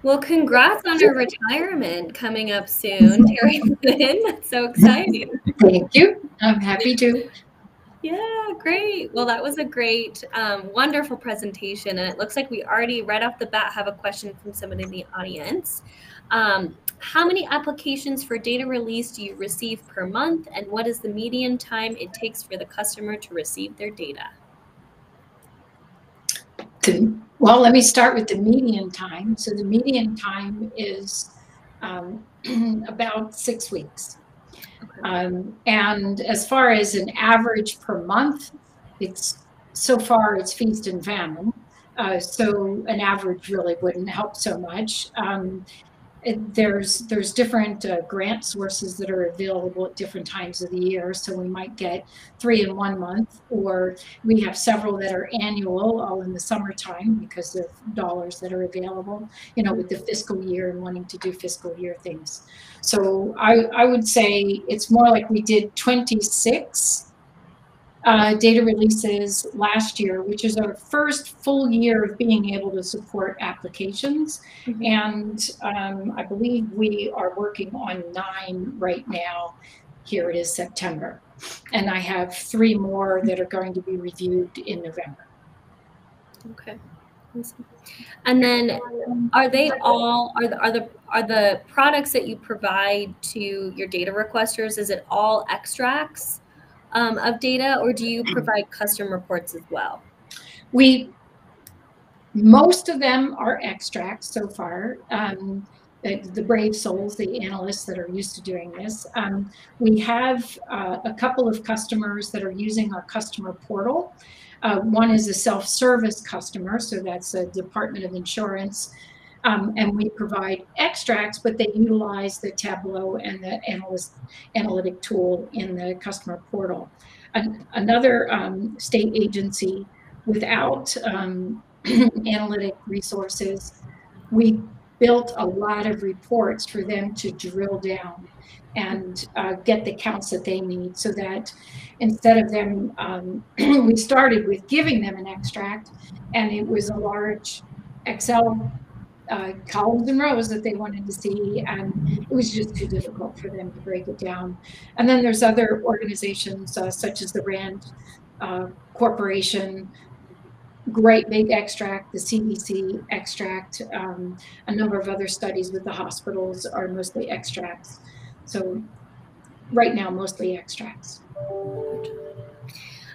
S3: Well, congrats on your retirement coming up soon, Terri and Lynn. That's so exciting.
S6: Thank you. I'm happy to.
S3: Yeah, great. Well, that was a great, wonderful presentation. And it looks like we already, right off the bat, have a question from somebody in the audience. How many applications for data release do you receive per month? And what is the median time it takes for the customer to receive their data?
S6: Well, let me start with the median time. So the median time is about 6 weeks. Okay. And as far as an average per month, so far it's feast and famine. So an average really wouldn't help so much. There's different grant sources that are available at different times of the year. So we might get 3 in 1 month, or we have several that are annual, all in the summertime because of dollars that are available, you know, with the fiscal year and wanting to do fiscal year things. So I would say it's more like we did 26 data releases last year, which is our first full year of being able to support applications. Mm-hmm. And I believe we are working on 9 right now here it is September. And I have 3 more that are going to be reviewed in November.
S3: Okay. And then are the products that you provide to your data requesters, is it all extracts of data, or do you provide custom reports as well?
S6: Most of them are extracts so far. The brave souls, the analysts that are used to doing this. We have a couple of customers that are using our customer portal. One is a self-service customer, so that's a Department of Insurance, and we provide extracts, but they utilize the Tableau and the analytic tool in the customer portal. Another state agency without analytic resources, we built a lot of reports for them to drill down and get the counts that they need, so that instead of them, we started with giving them an extract, and it was a large Excel columns and rows that they wanted to see, and it was just too difficult for them to break it down. And then there's other organizations such as the RAND Corporation, great big extract, the CDC extract, a number of other studies with the hospitals are mostly extracts. So right now, mostly extracts.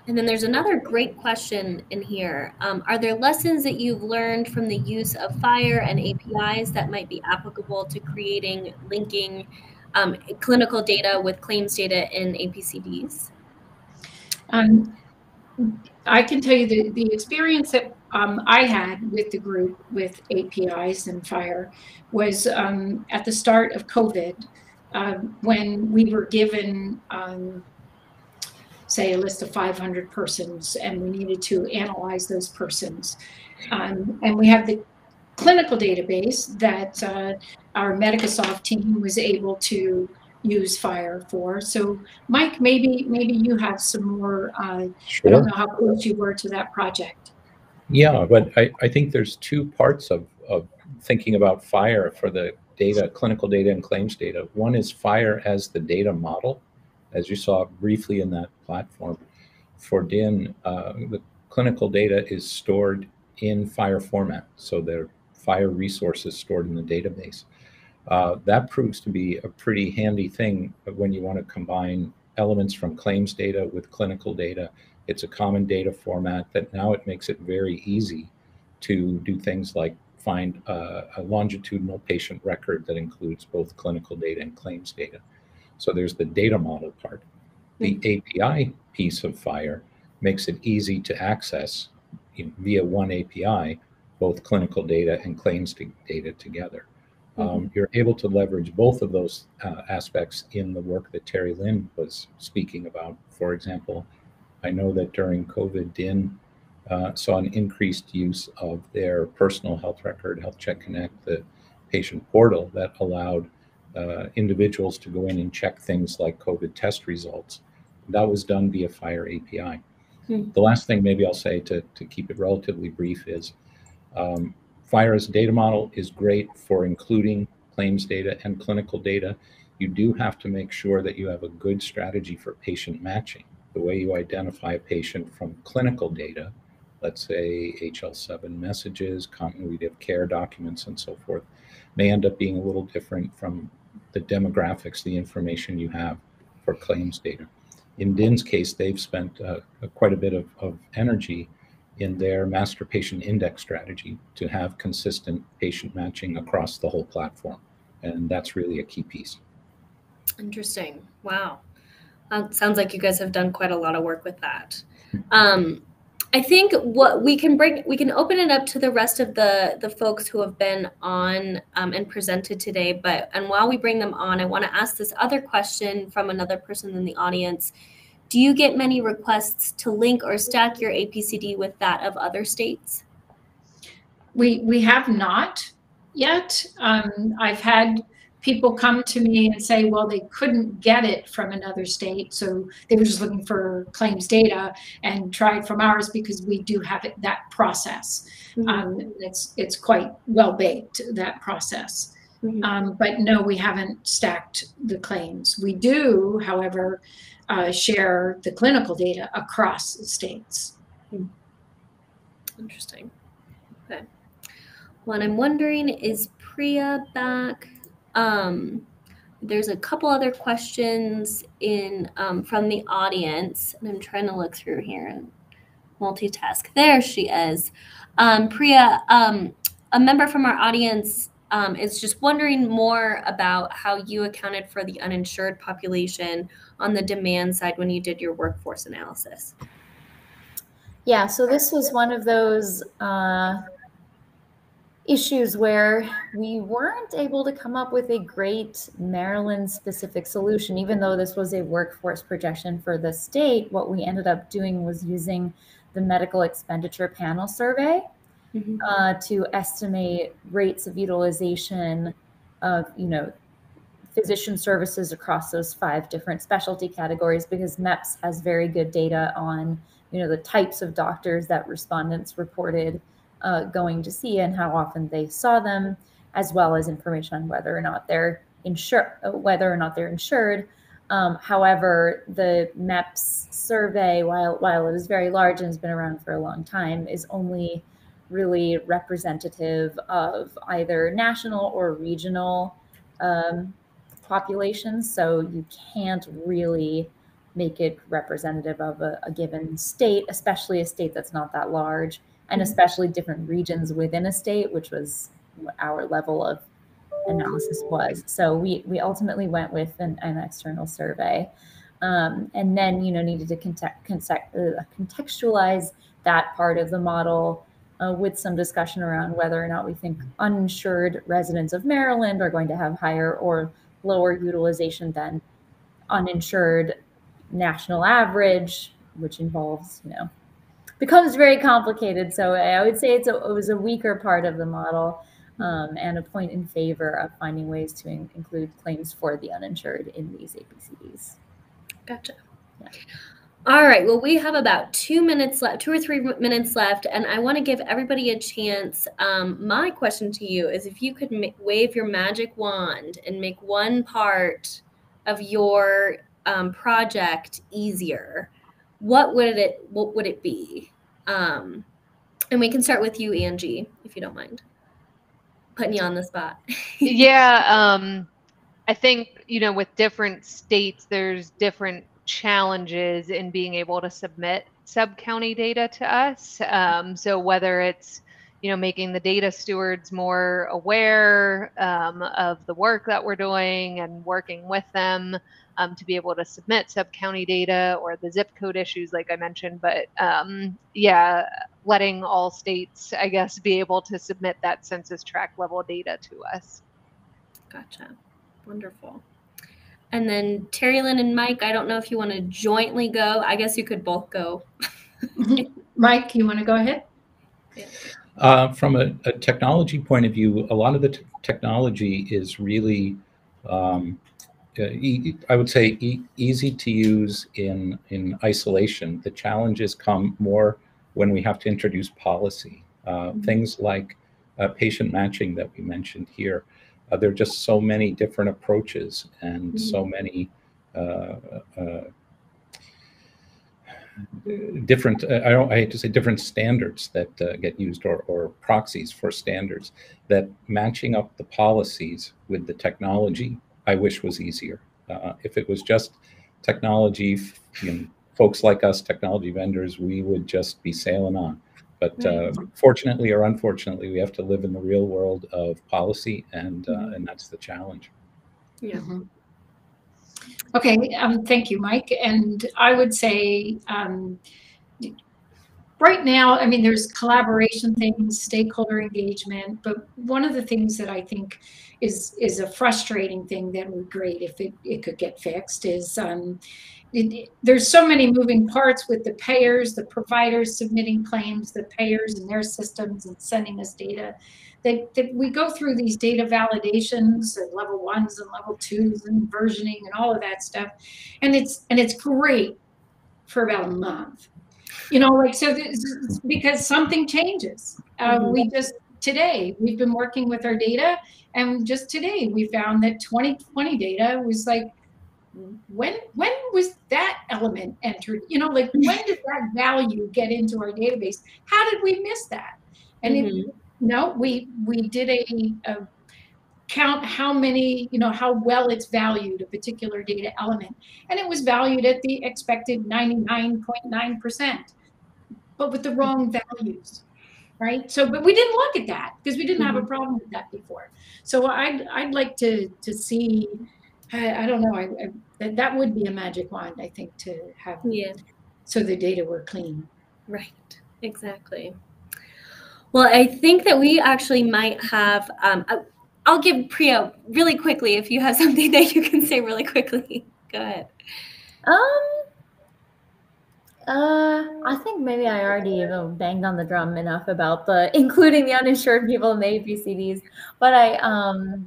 S3: And then there's another great question in here. Are there lessons that you've learned from the use of FHIR and APIs that might be applicable to creating, linking clinical data with claims data in APCDs?
S6: I can tell you the experience that I had with the group with APIs and FHIR was at the start of COVID, when we were given, say, a list of 500 persons, and we needed to analyze those persons. And we have the clinical database that our MedicaSoft team was able to use FHIR for. So Mike, maybe you have some more,
S7: Sure.
S6: I don't know how close you were to that project.
S7: Yeah, but I think there's 2 parts of thinking about FHIR for the data, clinical data and claims data. One is FHIR as the data model, as you saw briefly in that platform. For DIN, the clinical data is stored in FHIR format, so there are FHIR resources stored in the database. That proves to be a pretty handy thing when you want to combine elements from claims data with clinical data. It's a common data format that now it makes it very easy to do things like find a longitudinal patient record that includes both clinical data and claims data. So there's the data model part. The API piece of FHIR makes it easy to access via one API, both clinical data and claims data together. You're able to leverage both of those aspects in the work that Terri Lynn was speaking about. For example, I know that during COVID, DIN saw an increased use of their personal health record, Health Check Connect, the patient portal that allowed individuals to go in and check things like COVID test results. That was done via FHIR API. The last thing maybe I'll say to keep it relatively brief is FHIR as a data model is great for including claims data and clinical data. You do have to make sure that you have a good strategy for patient matching. The way you identify a patient from clinical data, let's say HL7 messages, continuity of care documents, and so forth, may end up being a little different from the demographics, the information you have for claims data. In DIN's case, they've spent quite a bit of energy in their master patient index strategy to have consistent patient matching across the whole platform. And that's really a key piece.
S3: Interesting. Wow. Sounds like you guys have done quite a lot of work with that. I think what we can open it up to the rest of the folks who have been on and presented today. And while we bring them on, I want to ask this other question from another person in the audience. Do you get many requests to link or stack your APCD with that of other states?
S6: We have not yet. I've had people come to me and say, well, they couldn't get it from another state, so they were just looking for claims data and tried from ours because we do have that process. It's quite well baked, that process. But no, we haven't stacked the claims. We do, however, share the clinical data across states.
S3: Interesting. Okay. Well, I'm wondering, is Priya back? There's a couple other questions in from the audience, and I'm trying to look through here and multitask. There she is. Priya, a member from our audience is just wondering more about how you accounted for the uninsured population on the demand side when you did your workforce analysis.
S5: Yeah, so this was one of those issues where we weren't able to come up with a great Maryland-specific solution. Even though this was a workforce projection for the state, what we ended up doing was using the medical expenditure panel survey to estimate rates of utilization of, physician services across those 5 different specialty categories, because MEPS has very good data on, the types of doctors that respondents reported going to see and how often they saw them, as well as information on whether or not they're insured. However, the MEPS survey, while it is very large and has been around for a long time, is only really representative of either national or regional populations. So you can't really make it representative of a given state, especially a state that's not that large, and especially different regions within a state, which was what our level of analysis was. So we ultimately went with an external survey, and then needed to contextualize that part of the model with some discussion around whether or not we think uninsured residents of Maryland are going to have higher or lower utilization than uninsured national average, which involves, becomes very complicated. So I would say it was a weaker part of the model, and a point in favor of finding ways to include claims for the uninsured in these APCDs.
S3: Gotcha.
S5: Yeah.
S3: All right. Well, we have about 2 minutes left, 2 or 3 minutes left, and I want to give everybody a chance. My question to you is, if you could wave your magic wand and make one part of your project easier, what would it be? And we can start with you, Angie, if you don't mind. Putting you on the spot.
S4: Yeah, I think, with different states, there's different challenges in being able to submit sub-county data to us. So whether it's, making the data stewards more aware of the work that we're doing and working with them to be able to submit sub-county data, or the zip code issues, like I mentioned, but yeah, letting all states, I guess, be able to submit that census tract level data to us.
S3: Gotcha. Wonderful. And then Terri, Lynn, and Mike, I don't know if you want to jointly go. I guess you could both go.
S6: Mike, you want to go ahead?
S3: Yeah.
S7: From a technology point of view, a lot of the technology is really, I would say, easy to use in isolation. The challenges come more when we have to introduce policy. Things like patient matching that we mentioned here. There are just so many different approaches and so many different, I hate to say different standards that get used, or proxies for standards, that matching up the policies with the technology, I wish was easier. If it was just technology, folks like us, technology vendors, we would just be sailing on. But fortunately or unfortunately, we have to live in the real world of policy, and that's the challenge.
S3: Yeah.
S6: Okay, thank you, Mike. And I would say right now, I mean, there's collaboration things, stakeholder engagement, but one of the things that I think is a frustrating thing that would be great if it could get fixed is there's so many moving parts with the payers, the providers submitting claims, the payers and their systems and sending us data, that we go through these data validations at level 1s and level 2s and versioning and all of that stuff. And it's great for about a month. So because something changes. We just today we've been working with our data, and just today we found that 2020 data was like, when was that element entered? You know, like when did that value get into our database? How did we miss that? And no, we did a count how many, you know, how well it's valued, a particular data element. And it was valued at the expected 99.9%, but with the wrong values, right? So, but we didn't look at that because we didn't have a problem with that before. So I'd like to see, I don't know, that would be a magic wand, I think, to have, so the data were clean.
S3: Right, exactly. Well, I think that we actually might have, I'll give Priya really quickly if you have something that you can say really quickly. Go ahead.
S5: I think maybe I already banged on the drum enough about including the uninsured people in the APCDs, but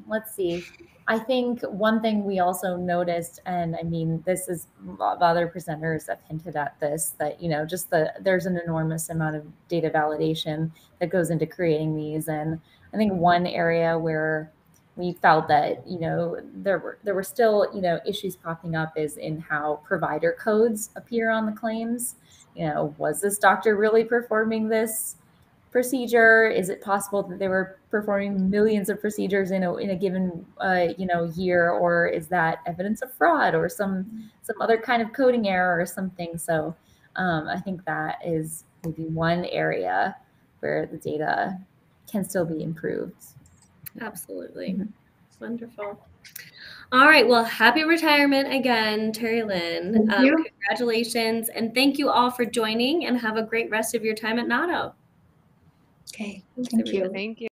S5: let's see. I think one thing we also noticed, and I mean, this is, other presenters have hinted at this, that, you know, just there's an enormous amount of data validation that goes into creating these. And I think one area where we felt that, you know, there were still, you know, issues popping up is in how provider codes appear on the claims. You know, was this doctor really performing this procedure? Is it possible that they were performing millions of procedures in a given you know, year, or is that evidence of fraud or some other kind of coding error or something? So I think that is maybe one area where the data can still be improved.
S3: Absolutely. Wonderful. All right. Well, happy retirement again, Terri Lynn.
S6: Thank you.
S3: Congratulations. And thank you all for joining, and have a great rest of your time at NATO.
S6: Okay. Thank you.
S4: Thank you.